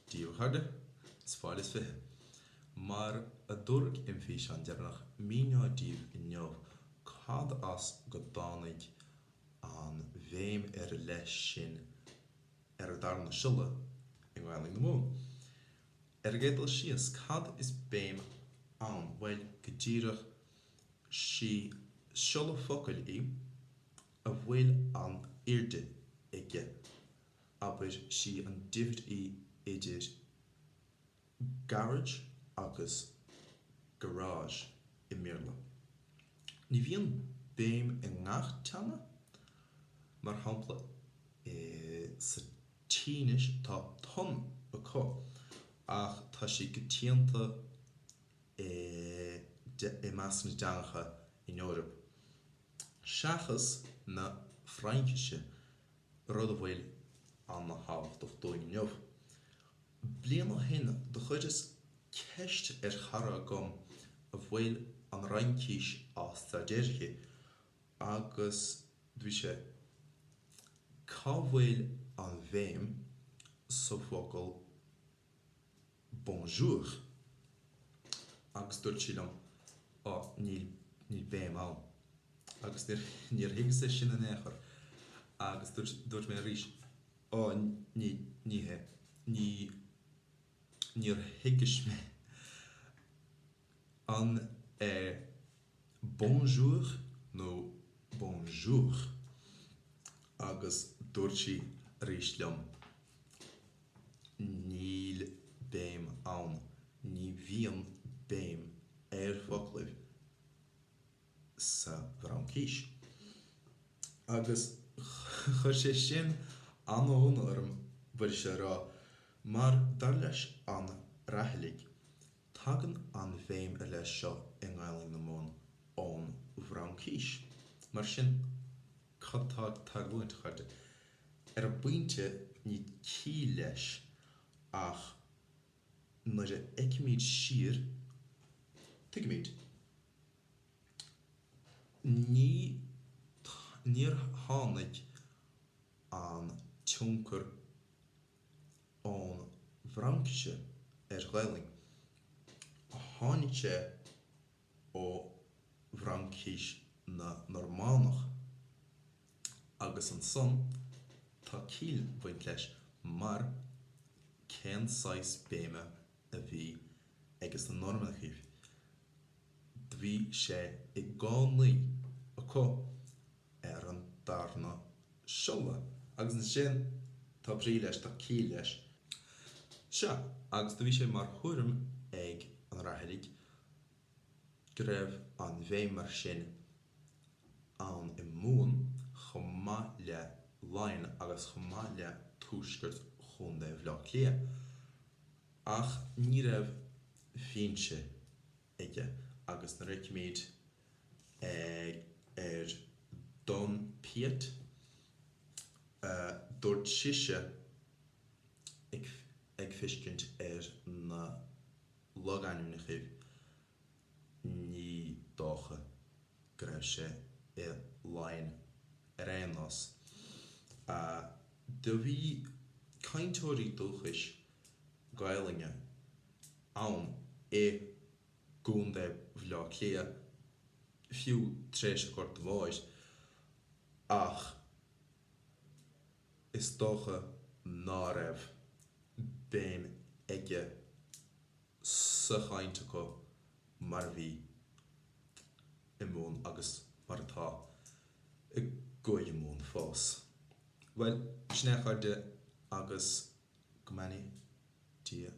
díomharde is fáil is fithe. Mar a dúrg in fhí sean dearnach míneá díomh in neamh cad as go dánaigh an bhéim leis sin darna sula in nGaelainn na Mún. Géadal síos cad is béim ann bhfuil go dtíreach sí sula focail í a bhfuil an irde ige aber sí an difid í idir garage agus garage I Mirla. Ní bhíon béim in ngach teanga mar hampla sa tínis tá ton acu ach tá sí go tíanta I meas na deangacha in Eorop. Seachas na Frainceise rud a bhfuil an na habhacht do dóin in neamh. Bliain ó hin do chuid is ceist chara gom a bhfuil an Raincís as tradéirche agus dwi sé cá bhfuil an bhéim sa focail bonjour agus dúirt sílam níl béim ann agus níor higus é sin an éair agus dúirt mé rís níor higus mé an bonjour nó bonjour agus dúirt sí rís liom níl béim ann ní bhíon béim focailh sa Fraincis. Agus chuir sé sin anón orm bhfuil sé rá mar dar leis an rathalaigh tagann an bhéim leis seo in nGaelainn na Mún ón Fraincis. Mar sin cadtá tagúint chuirde a buinte ní cí leis ach nuair a eicimid siar tuigimid níor tháinig an tionchar ón Frainceise Ghaelainn. Tháinig sé ó Fraincis na Normánach agus an son tá cíl bhaint leis mar cén sais béime a bhí agus na Normanachíh. Bhí sé I gánaí acu an darna sula agus na sin tá brí leis tá cí leis. Se agus bhí sé mar thuairim ag an rathalaigh go raibh an bhéim mar sin an I Mún chomh maith le láinn agus chomh maith le túscairt chun de bhleá lia. Ach ní raibh fínse ige agus na reicimid don piat dúirt siise ag fiscint na logáinúnachíh ní dócha go raibh sé I láinn réanas. Do bhí cainteoirí dúchais Ghaelainne ann gún de bhleá lia fiú tréis chuirt bháis ach is dócha ná raibh béim ige sa chainte acu mar bhí I Mún agus mar atá I gcuid I Mún fós. Well, snéacharte agus go mbeidh dia